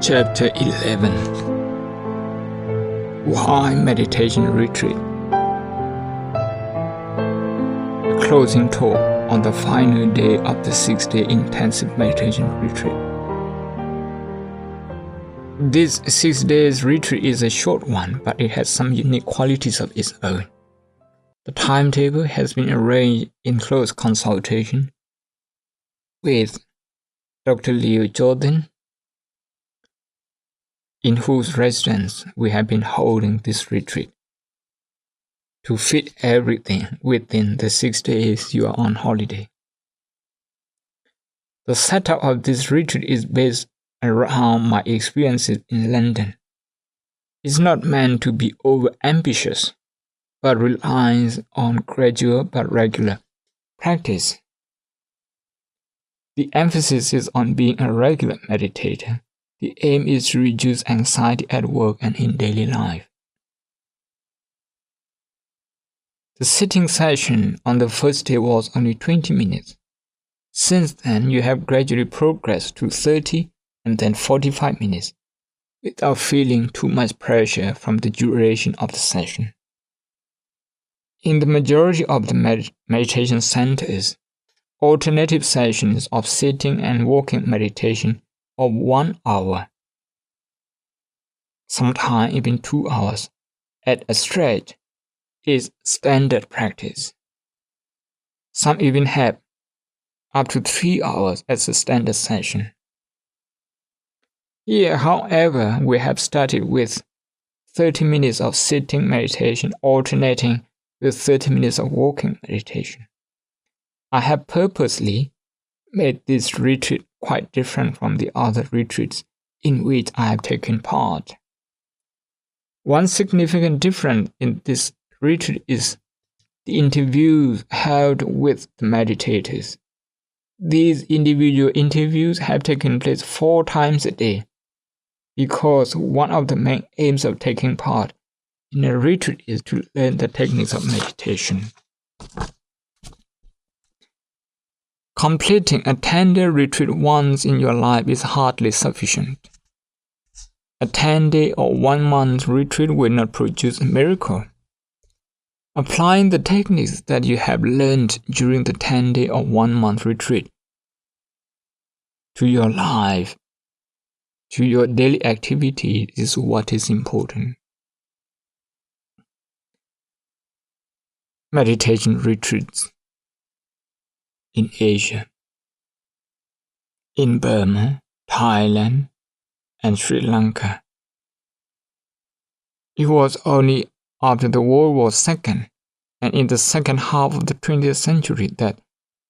Chapter 11. Why Meditation Retreat? A closing talk on the final day of the 6-day intensive meditation retreat. This 6 days retreat is a short one, but it has some unique qualities of its own. The timetable has been arranged in close consultation with Dr. Leo Jordan, in whose residence we have been holding this retreat, to fit everything within the 6 days you are on holiday. The setup of this retreat is based around my experiences in London. It's not meant to be over-ambitious, but relies on gradual but regular practice. The emphasis is on being a regular meditator. The aim is to reduce anxiety at work and in daily life. The sitting session on the first day was only 20 minutes. Since then, you have gradually progressed to 30 and then 45 minutes, without feeling too much pressure from the duration of the session. In the majority of the meditation centers, alternative sessions of sitting and walking meditation of 1 hour, sometimes even 2 hours, at a stretch, is standard practice. Some even have up to 3 hours as a standard session. Here, however, we have started with 30 minutes of sitting meditation alternating with 30 minutes of walking meditation. I have purposely made this retreat quite different from the other retreats in which I have taken part. One significant difference in this retreat is the interviews held with the meditators. These individual interviews have taken place 4 times a day, because one of the main aims of taking part in a retreat is to learn the techniques of meditation. Completing a 10-day retreat once in your life is hardly sufficient. A 10-day or 1-month retreat will not produce a miracle. Applying the techniques that you have learned during the 10-day or 1-month retreat to your life, to your daily activity, is what is important. Meditation retreats in Asia, in Burma, Thailand, and Sri Lanka. It was only after the World War II and in the second half of the 20th century that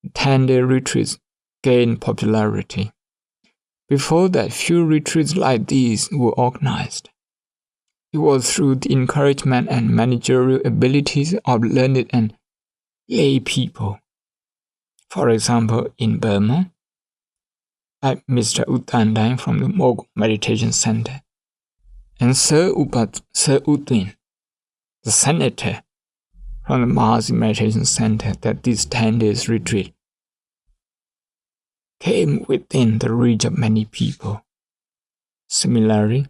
10-day retreats gained popularity. Before that, few retreats like these were organized. It was through the encouragement and managerial abilities of learned and lay people. For example, in Burma, like Mr. U Tandai from the Mogul Meditation Center, and Sir U Tuin, the senator from the Mahasi Meditation Center, that this 10 days retreat came within the reach of many people. Similarly,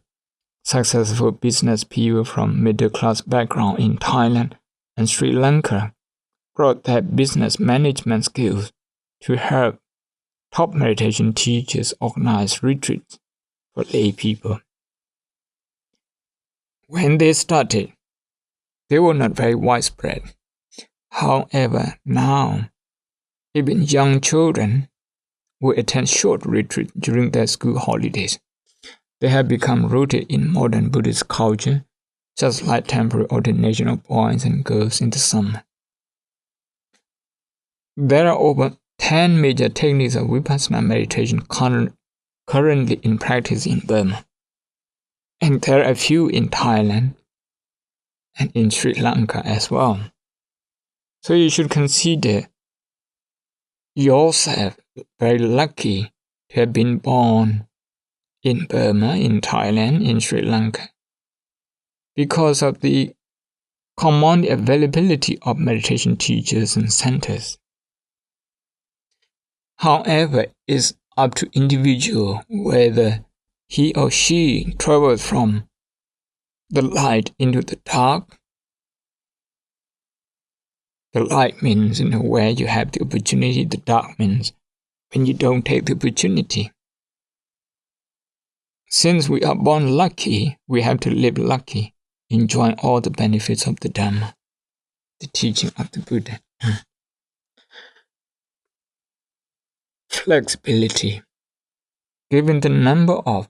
successful business people from middle-class background in Thailand and Sri Lanka brought their business management skills to help top meditation teachers organize retreats for lay people. When they started, they were not very widespread. However, now, even young children will attend short retreats during their school holidays. They have become rooted in modern Buddhist culture, just like temporary ordination of boys and girls in the summer. There are over 10 major techniques of Vipassana meditation currently in practice in Burma, and there are a few in Thailand and in Sri Lanka as well. So you should consider yourself very lucky to have been born in Burma, in Thailand, in Sri Lanka, because of the common availability of meditation teachers and centers. However, it's up to individual whether he or she travels from the light into the dark. The light means where you have the opportunity. The dark means when you don't take the opportunity. Since we are born lucky, we have to live lucky, enjoying all the benefits of the Dhamma, the teaching of the Buddha. Flexibility. Given the number of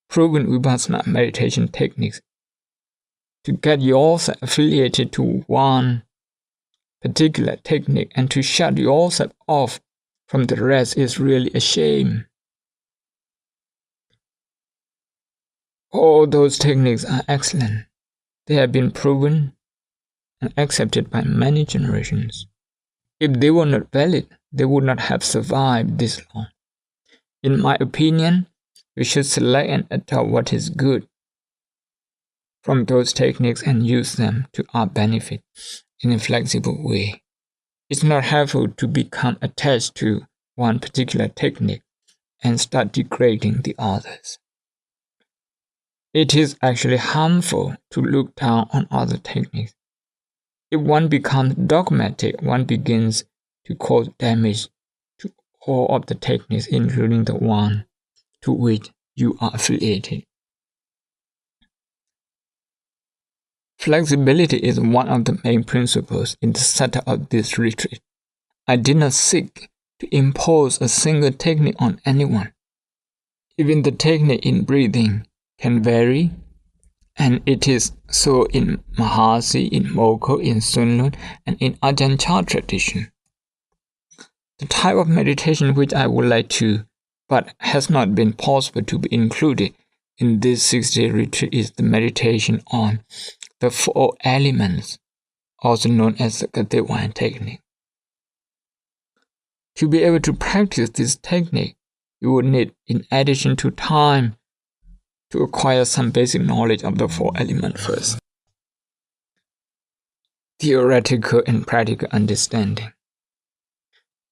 proven Vipassana meditation techniques, to get yourself affiliated to one particular technique and to shut yourself off from the rest is really a shame. All those techniques are excellent. They have been proven and accepted by many generations. If they were not valid, they would not have survived this long. In my opinion, we should select and adopt what is good from those techniques and use them to our benefit in a flexible way. It's not helpful to become attached to one particular technique and start degrading the others. It is actually harmful to look down on other techniques. If one becomes dogmatic, one begins to cause damage to all of the techniques, including the one to which you are affiliated. Flexibility is one of the main principles in the setup of this retreat. I did not seek to impose a single technique on anyone. Even the technique in breathing can vary, and it is so in Mahasi, in Mokho, in Sunlun, and in Ajahn Chah tradition. The type of meditation which I would like to, but has not been possible to be included in this 6-day retreat is the meditation on the 4 elements, also known as the Katiwaan technique. To be able to practice this technique, you would need, in addition to time, to acquire some basic knowledge of the 4 elements first. Theoretical and practical understanding.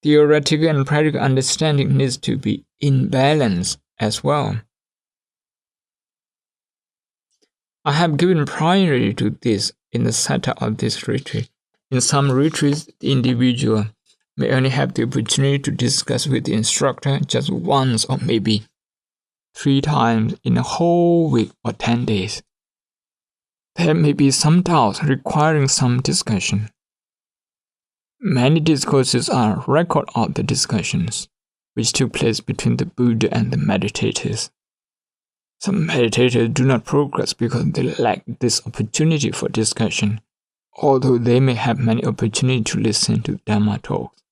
Theoretical and practical understanding needs to be in balance as well. I have given priority to this in the setup of this retreat. In some retreats, the individual may only have the opportunity to discuss with the instructor just once or maybe 3 times in a whole week or 10 days. There may be some doubts requiring some discussion. Many discourses are record of the discussions which took place between the Buddha and the meditators. Some meditators do not progress because they lack this opportunity for discussion, although they may have many opportunities to listen to Dhamma talks.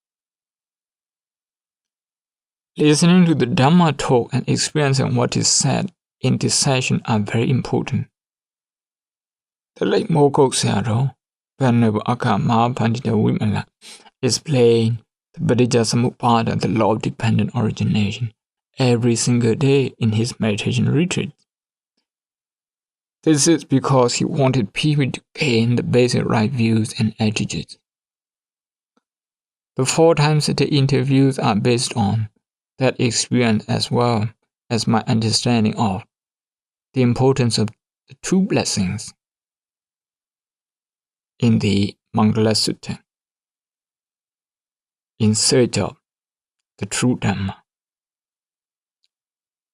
Listening to the Dhamma talk and experiencing what is said in this session are very important. The late Mokho Sayadaw, Venerable Aka Mahapandita Vimala, explained the Paticca the law of dependent origination, every single day in his meditation retreat. This is because he wanted people to gain the basic right views and attitudes. The 4 times a day interviews are based on that experience as well as my understanding of the importance of the 2 blessings in the Mangala Sutta, in search of the true Dhamma.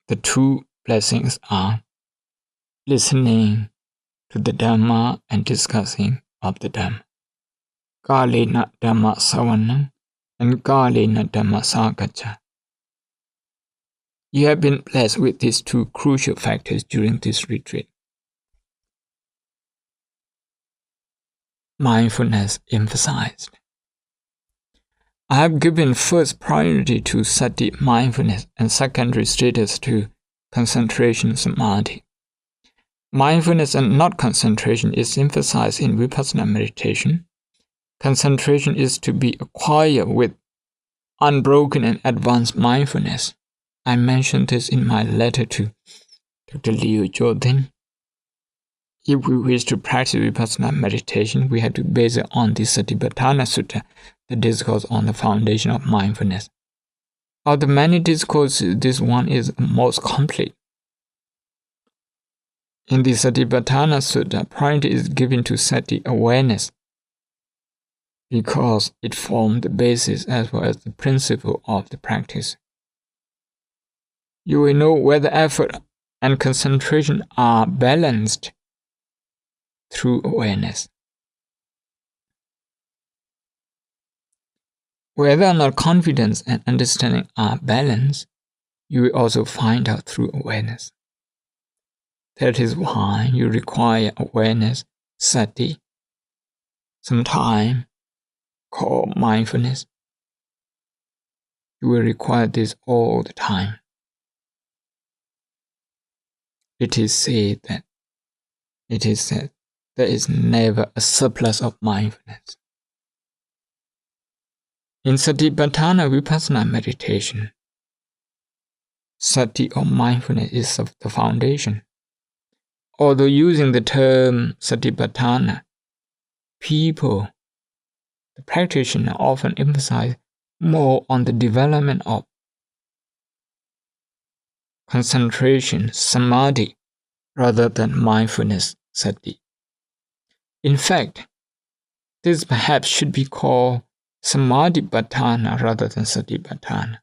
The 2 blessings are listening to the Dhamma and discussing of the Dhamma. Kalena Dhamma Savanam and Kalena Dhamma Sakacca. You have been blessed with these 2 crucial factors during this retreat. Mindfulness emphasized. I have given first priority to sati mindfulness and secondary status to concentration samadhi. Mindfulness and not concentration is emphasized in Vipassana meditation. Concentration is to be acquired with unbroken and advanced mindfulness. I mentioned this in my letter to Dr. Leo Jordan. If we wish to practice Vipassana meditation, we have to base it on the Satipatthana Sutta, the discourse on the foundation of mindfulness. Of the many discourses, this one is most complete. In the Satipatthana Sutta, priority is given to sati awareness because it formed the basis as well as the principle of the practice. You will know whether effort and concentration are balanced through awareness. Whether or not confidence and understanding are balanced, you will also find out through awareness. That is why you require awareness, sati, sometimes called mindfulness. You will require this all the time. It is said that there is never a surplus of mindfulness. In Satipatthana Vipassana meditation, sati or mindfulness is the foundation. Although using the term Satipatthana, the practitioner often emphasize more on the development of concentration, samadhi, rather than mindfulness, sati. In fact, this perhaps should be called samadhipatthana rather than satipatthana.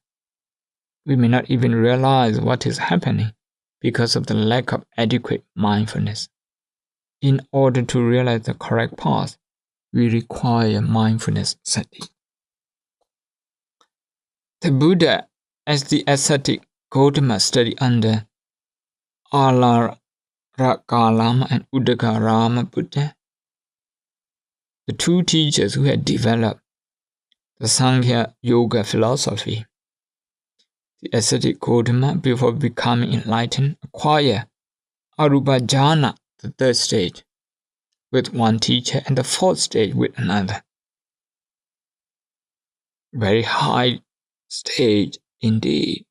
We may not even realize what is happening because of the lack of adequate mindfulness. In order to realize the correct path, we require mindfulness sati. The Buddha, as the ascetic Gautama, studied under Alarakalama and Udakarama Buddha, the two teachers who had developed the Sankhya Yoga philosophy. The ascetic Gautama, before becoming enlightened, acquired Arupa Jhana, the third stage, with one teacher, and the fourth stage with another. Very high stage indeed.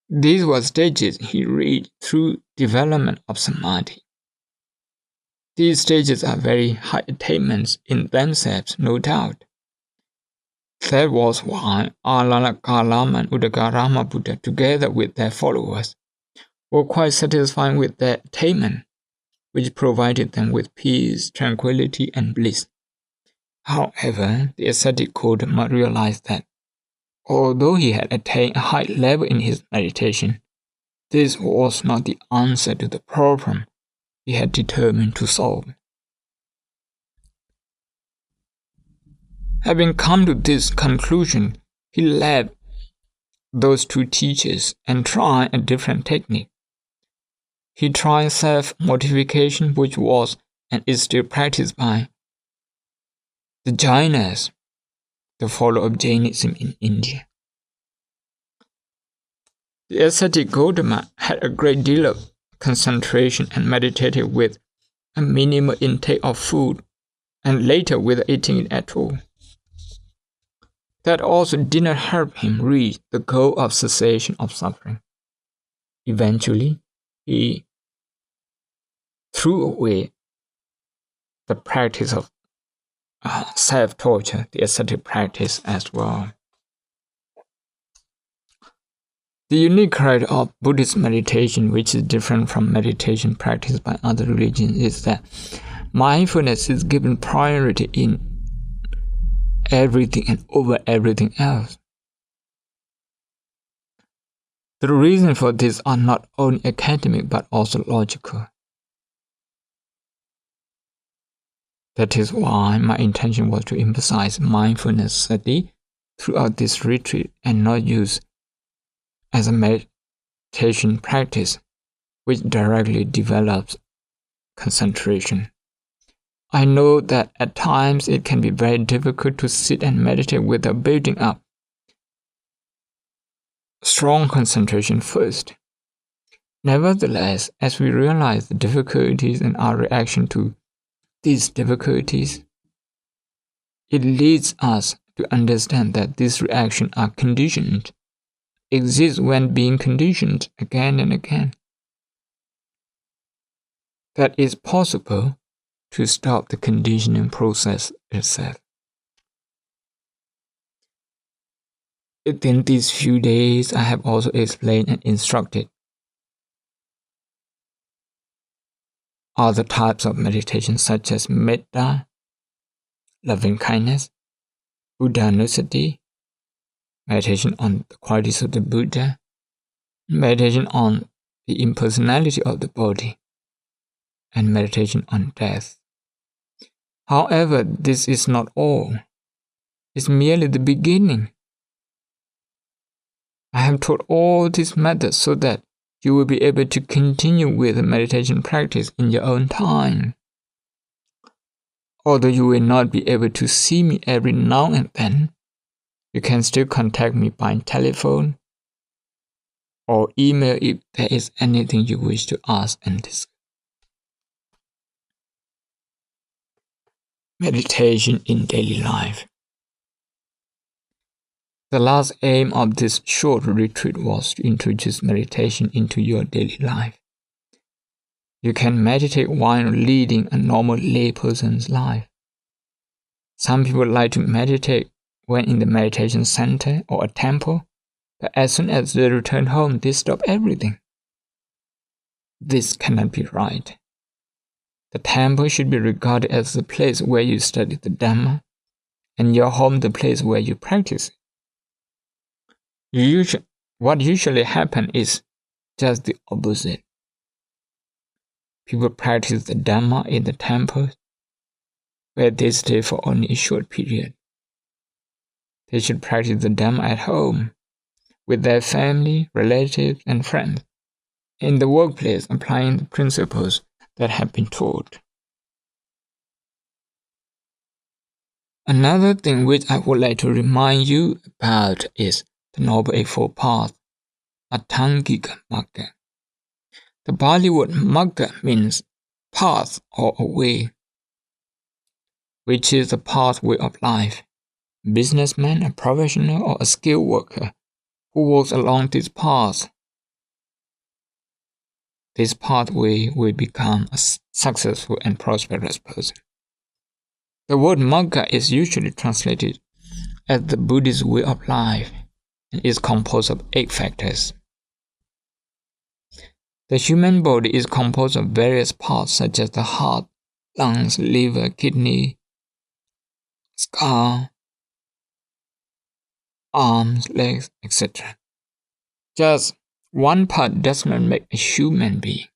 These were stages he reached through development of samadhi. These stages are very high attainments in themselves, no doubt. That was why Alarakalama and Udakarama Buddha, together with their followers, were quite satisfied with their attainment, which provided them with peace, tranquility, and bliss. However, the ascetic Gautama realized that, although he had attained a high level in his meditation, this was not the answer to the problem he had determined to solve. Having come to this conclusion, he left those two teachers and tried a different technique. He tried self-mortification, which was and is still practiced by the Jainas, the follower of Jainism in India. The ascetic Gautama had a great deal of concentration and meditated with a minimal intake of food and later without eating it at all. That also did not help him reach the goal of cessation of suffering. Eventually, he threw away the practice of self-torture, the ascetic practice as well. The unique character of Buddhist meditation, which is different from meditation practiced by other religions, is that mindfulness is given priority in everything and over everything else. The reasons for this are not only academic but also logical. That is why my intention was to emphasize mindfulness sati throughout this retreat and not use as a meditation practice which directly develops concentration. I know that at times it can be very difficult to sit and meditate without building up strong concentration first. Nevertheless, as we realize the difficulties and our reaction to these difficulties, it leads us to understand that these reactions are conditioned, exist when being conditioned again and again. That it's possible to stop the conditioning process itself. Within these few days, I have also explained and instructed other types of meditation such as metta, loving kindness, Buddhanussati, meditation on the qualities of the Buddha, meditation on the impersonality of the body, and meditation on death. However, this is not all. It's merely the beginning. I have taught all these methods so that you will be able to continue with the meditation practice in your own time. Although you will not be able to see me every now and then, you can still contact me by telephone or email if there is anything you wish to ask and discuss. Meditation in daily life. The last aim of this short retreat was to introduce meditation into your daily life. You can meditate while leading a normal layperson's life. Some people like to meditate when in the meditation center or a temple, but as soon as they return home, they stop everything. This cannot be right. The temple should be regarded as the place where you study the Dhamma, and your home the place where you practice it. What usually happens is just the opposite. People practice the Dhamma in the temple, where they stay for only a short period. They should practice the Dhamma at home, with their family, relatives, and friends, in the workplace, applying the principles that have been taught. Another thing which I would like to remind you about is the Noble Eightfold Path, Atthangika Magga. The Pali word Magga means path or a way, which is the pathway of life. A businessman, a professional, or a skilled worker who walks along this pathway will become a successful and prosperous person. The word Magga is usually translated as the Buddhist way of life and is composed of 8 factors. The human body is composed of various parts such as the heart, lungs, liver, kidney, skull, arms, legs, etc. Just one part does not make a human being.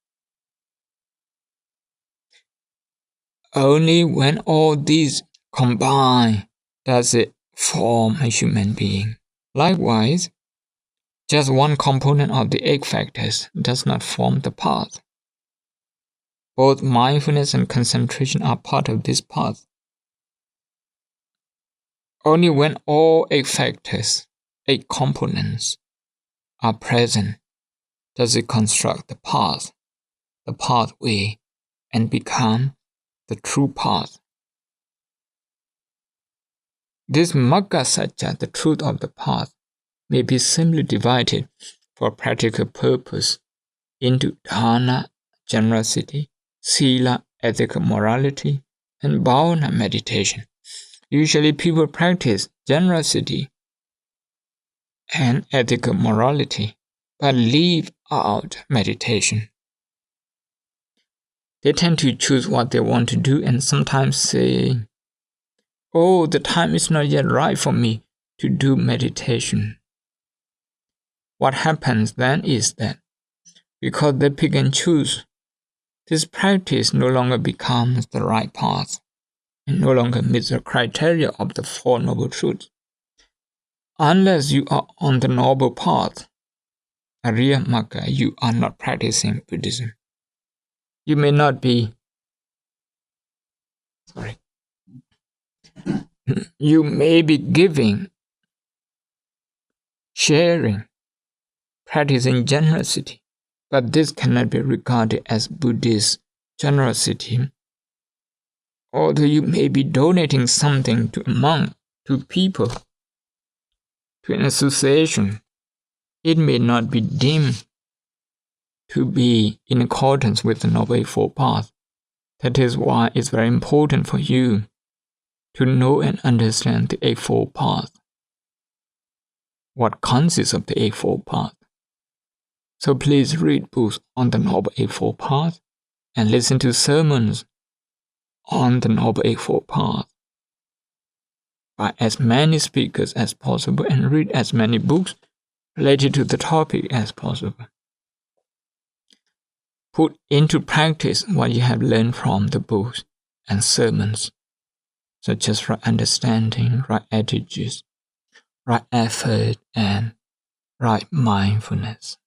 Only when all these combine does it form a human being. Likewise, just one component of the 8 factors does not form the path. Both mindfulness and concentration are part of this path. Only when all 8 factors, 8 components, are present does it construct the path, the pathway, and become the true path. This Magga Satya, the truth of the path, may be simply divided for practical purpose into dana, generosity, sila, ethical morality, and bhavana, meditation. Usually people practice generosity and ethical morality, but leave out meditation. They tend to choose what they want to do and sometimes say, "Oh, the time is not yet right for me to do meditation." What happens then is that because they pick and choose, this practice no longer becomes the right path and no longer meets the criteria of the Four Noble Truths. Unless you are on the noble path, Arya Magga, you are not practicing Buddhism. You may not be, you may be giving, sharing, practicing generosity, but this cannot be regarded as Buddhist generosity. Although you may be donating something to a monk, to people, to an association, it may not be deemed to be in accordance with the Noble Eightfold Path. That is why it's very important for you to know and understand the Eightfold Path. What consists of the Eightfold Path? So please read books on the Noble Eightfold Path and listen to sermons on the Noble Eightfold Path by as many speakers as possible and read as many books related to the topic as possible. Put into practice what you have learned from the books and sermons, such as right understanding, right attitudes, right effort, and right mindfulness.